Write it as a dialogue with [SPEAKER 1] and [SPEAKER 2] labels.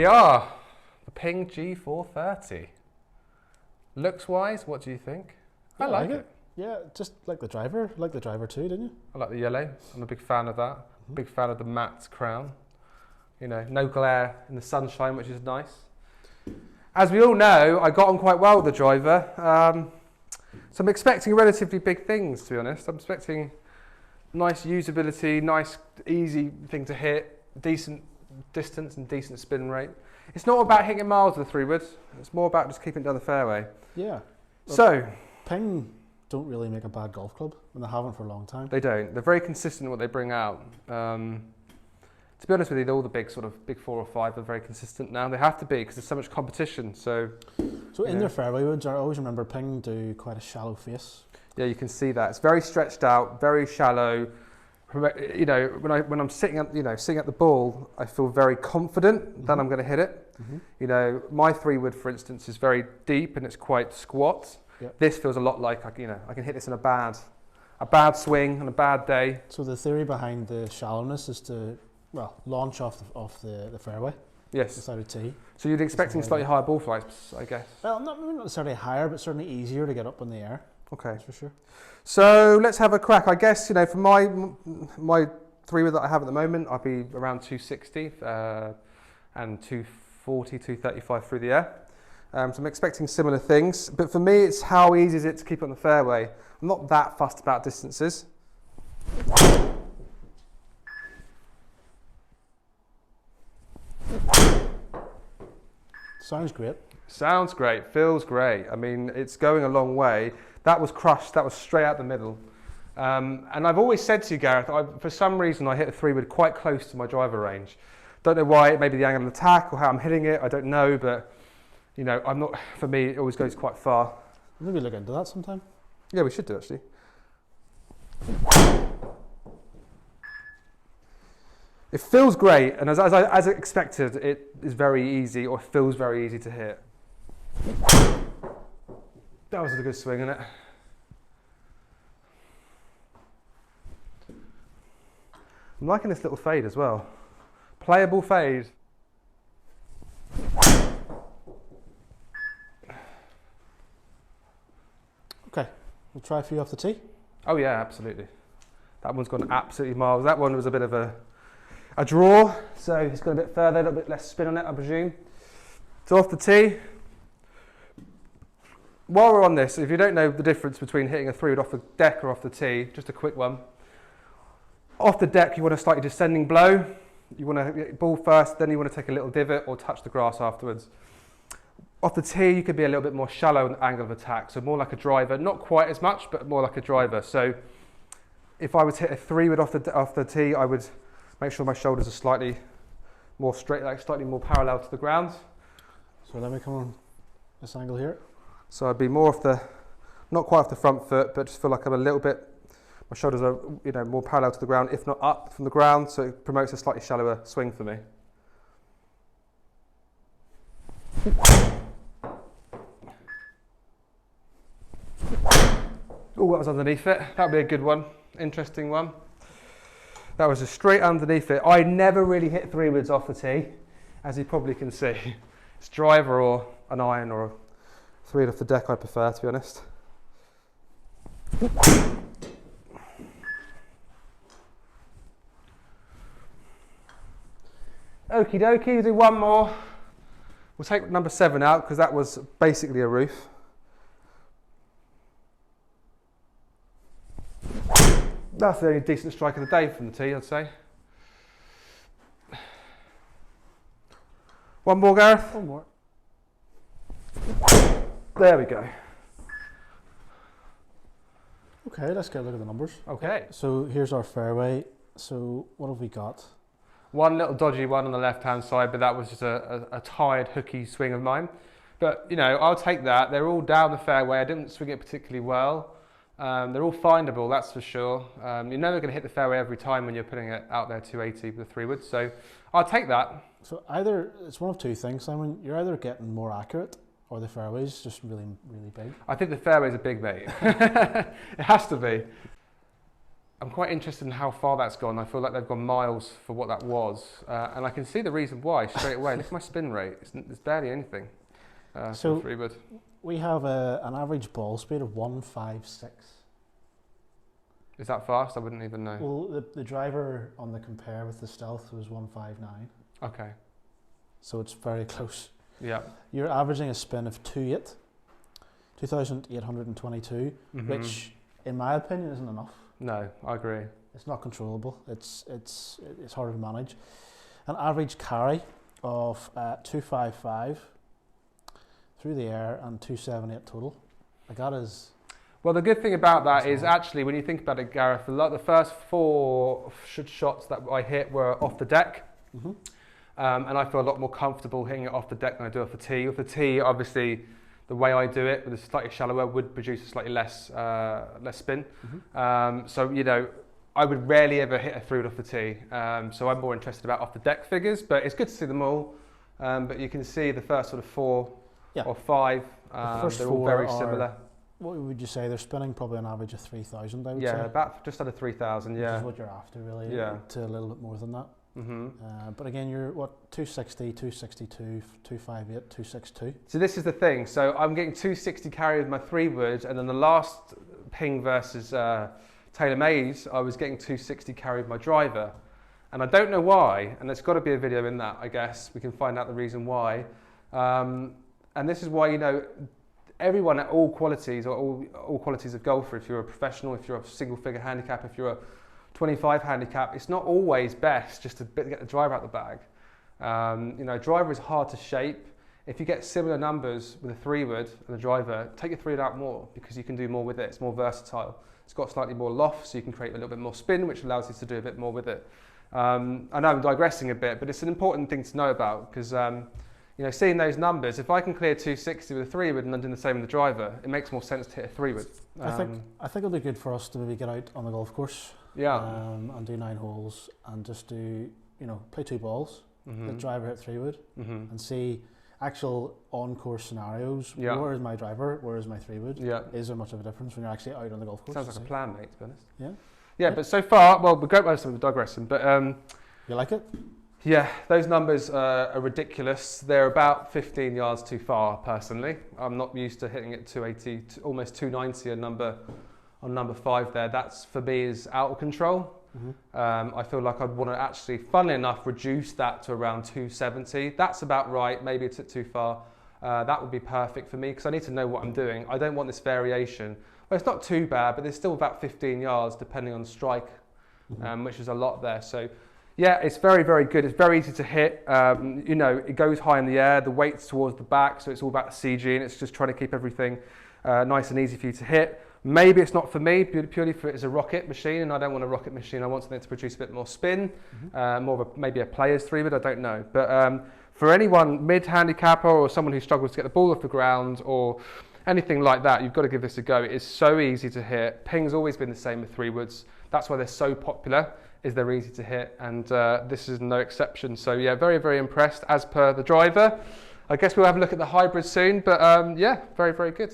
[SPEAKER 1] are. The Ping G430. Looks-wise, what do you think?
[SPEAKER 2] Yeah,
[SPEAKER 1] I like it.
[SPEAKER 2] Yeah, just like the driver. Like the driver too, didn't you?
[SPEAKER 1] I like the yellow. I'm a big fan of that. Big fan of the matte crown. You know, no glare in the sunshine, which is nice. As we all know, I got on quite well with the driver. So I'm expecting relatively big things, to be honest. I'm expecting nice usability, nice, easy thing to hit, decent distance and decent spin rate. It's not about hitting miles with the 3-wood. It's more about just keeping it down the fairway.
[SPEAKER 2] Yeah.
[SPEAKER 1] So,
[SPEAKER 2] Ping don't really make a bad golf club, and they haven't for a long time.
[SPEAKER 1] They don't. They're very consistent in what they bring out. To be honest with you, all the big 4 or 5 are very consistent now. They have to be because there's so much competition. So
[SPEAKER 2] in their fairway woods, I always remember Ping do quite a shallow face.
[SPEAKER 1] Yeah, you can see that. It's very stretched out, very shallow. You know, when I'm sitting at the ball, I feel very confident that I'm going to hit it. You know, my 3-wood, for instance, is very deep and it's quite squat. Yep. This feels a lot like I can hit this in a bad swing on a bad day. So the theory behind the shallowness is to launch off the fairway.
[SPEAKER 2] Yes. Inside a tee.
[SPEAKER 1] So you're expecting slightly higher ball flights, I guess.
[SPEAKER 2] Well, not necessarily higher, but certainly easier to get up in the air.
[SPEAKER 1] Okay,
[SPEAKER 2] that's for sure.
[SPEAKER 1] So let's have a crack. I guess, you know, for my 3-wood that I have at the moment, I'll be around 260 and 240, 235 through the air. So I'm expecting similar things. But for me, it's how easy is it to keep it on the fairway. I'm not that fussed about distances.
[SPEAKER 2] Sounds great.
[SPEAKER 1] Sounds great, feels great. I mean, it's going a long way. That was crushed, that was straight out the middle. And I've always said to you, Gareth, for some reason I hit a 3-wood quite close to my driver range. Don't know why, maybe the angle of attack or how I'm hitting it, I don't know, but you know, for me, it always goes quite far.
[SPEAKER 2] Maybe look into that sometime.
[SPEAKER 1] Yeah, we should do actually. It feels great, and as expected, it is very easy, or feels very easy to hit. That was a good swing, isn't it? I'm liking this little fade as well. Playable fade.
[SPEAKER 2] Okay, we'll try a few off the tee.
[SPEAKER 1] Oh yeah, absolutely. That one's gone absolutely miles. That one was a bit of a draw, so it's got a bit further, a little bit less spin on it, I presume. So off the tee. While we're on this, if you don't know the difference between hitting a 3-wood off the deck or off the tee, just a quick one. Off the deck, you want a slightly descending blow. You want to get ball first, then you want to take a little divot or touch the grass afterwards. Off the tee, you could be a little bit more shallow in the angle of attack, so more like a driver, not quite as much, but more like a driver. So if I was to hit a 3-wood off the tee, I would make sure my shoulders are slightly more straight, like slightly more parallel to the ground.
[SPEAKER 2] So let me come on this angle here.
[SPEAKER 1] So I'd be more off not quite off the front foot, but just feel like I'm a little bit, my shoulders are, you know, more parallel to the ground, if not up from the ground, so it promotes a slightly shallower swing for me. Oh, that was underneath it. That would be a good one, interesting one. That was just straight underneath it. I never really hit 3-woods off the tee, as you probably can see. It's driver or an iron or a 3-wood off the deck I prefer, to be honest. Okie dokie, we'll do one more. We'll take number 7 out because that was basically a roof. That's the only decent strike of the day from the tee, I'd say. One more, Gareth?
[SPEAKER 2] One more.
[SPEAKER 1] There we go.
[SPEAKER 2] Okay, let's get a look at the numbers.
[SPEAKER 1] Okay.
[SPEAKER 2] So here's our fairway. So what have we got?
[SPEAKER 1] One little dodgy one on the left-hand side, but that was just a tired, hooky swing of mine. But, you know, I'll take that. They're all down the fairway. I didn't swing it particularly well. They're all findable, that's for sure. You're never going to hit the fairway every time when you're putting it out there 280 with a 3-wood, so I'll take that.
[SPEAKER 2] So either, it's one of two things, Simon. You're either getting more accurate or the fairway's just really, really big.
[SPEAKER 1] I think the fairway's a big, mate. It has to be. I'm quite interested in how far that's gone. I feel like they've gone miles for what that was, and I can see the reason why straight away. Look at my spin rate; it's barely anything.
[SPEAKER 2] So
[SPEAKER 1] for 3-wood.
[SPEAKER 2] We have an average ball speed of 156.
[SPEAKER 1] Is that fast? I wouldn't even know.
[SPEAKER 2] Well, the driver on the compare with the Stealth was 159.
[SPEAKER 1] Okay.
[SPEAKER 2] So it's very close.
[SPEAKER 1] Yeah.
[SPEAKER 2] You're averaging a spin of 2,822, which, in my opinion, isn't enough.
[SPEAKER 1] No, I agree.
[SPEAKER 2] It's not controllable. It's harder to manage. An average carry of 255 through the air and 278 total. Like that is.
[SPEAKER 1] Well, the good thing about that is actually when you think about it, Gareth, the first 4 shots that I hit were off the deck.
[SPEAKER 2] Mm-hmm.
[SPEAKER 1] And I feel a lot more comfortable hitting it off the deck than I do off the tee. With the tee, obviously, the way I do it, with a slightly shallower, would produce a slightly less spin.
[SPEAKER 2] Mm-hmm.
[SPEAKER 1] So, you know, I would rarely ever hit a 3-wood off the tee. So I'm more interested about off the deck figures, but it's good to see them all. But you can see the first sort of 4 or 5, they're all very similar.
[SPEAKER 2] What would you say? They're spinning probably an average of 3,000, I would say.
[SPEAKER 1] Yeah, about just under 3,000, yeah.
[SPEAKER 2] Which is what you're after, really, to a little bit more than that.
[SPEAKER 1] Mm-hmm.
[SPEAKER 2] But again, you're, 260, 262, 258, 262.
[SPEAKER 1] So this is the thing. So I'm getting 260 carry with my 3-wood, and then the last ping versus TaylorMade, I was getting 260 carry with my driver. And I don't know why, and there's got to be a video in that, I guess. We can find out the reason why. And this is why, you know, everyone at all qualities, or all qualities of golfer, if you're a professional, if you're a single figure handicap, if you're a 25 handicap, it's not always best just to get the driver out the bag. You know, driver is hard to shape. If you get similar numbers with a 3-wood and a driver, take your 3-wood out more because you can do more with it. It's more versatile. It's got slightly more loft, so you can create a little bit more spin, which allows you to do a bit more with it. I know I'm digressing a bit, but it's an important thing to know about because you know, seeing those numbers, if I can clear 260 with a 3-wood and I'm doing the same with the driver, it makes more sense to hit a 3-wood.
[SPEAKER 2] I think it'll be good for us to maybe get out on the golf course, and do 9 holes and just do, you know, play 2 balls, the driver hit 3-wood, and see actual on-course scenarios. Where is my driver? Where is my 3-wood? Is there much of a difference when you're actually out on the golf course?
[SPEAKER 1] Sounds like a plan, mate, to be honest.
[SPEAKER 2] Yeah,
[SPEAKER 1] but so far, well, we're digressing, but
[SPEAKER 2] you like it?
[SPEAKER 1] Yeah, those numbers are ridiculous. They're about 15 yards too far, personally. I'm not used to hitting it 280, almost 290 on number 5 there. That's, for me, is out of control. I feel like I'd want to actually, funnily enough, reduce that to around 270. That's about right. Maybe it's too far. That would be perfect for me because I need to know what I'm doing. I don't want this variation. Well, it's not too bad, but there's still about 15 yards depending on strike, which is a lot there. So, yeah, it's very, very good. It's very easy to hit. You know, it goes high in the air. The weight's towards the back, so it's all about the CG, and it's just trying to keep everything nice and easy for you to hit. Maybe it's not for me, purely for it as a rocket machine, and I don't want a rocket machine. I want something to produce a bit more spin, more of maybe a player's 3-wood, I don't know. But for anyone mid-handicapper or someone who struggles to get the ball off the ground or anything like that, you've got to give this a go. It is so easy to hit. Ping's always been the same with 3-woods. That's why they're so popular, is they're easy to hit, and this is no exception. So yeah, very, very impressed as per the driver. I guess we'll have a look at the hybrid soon, but yeah, very, very good.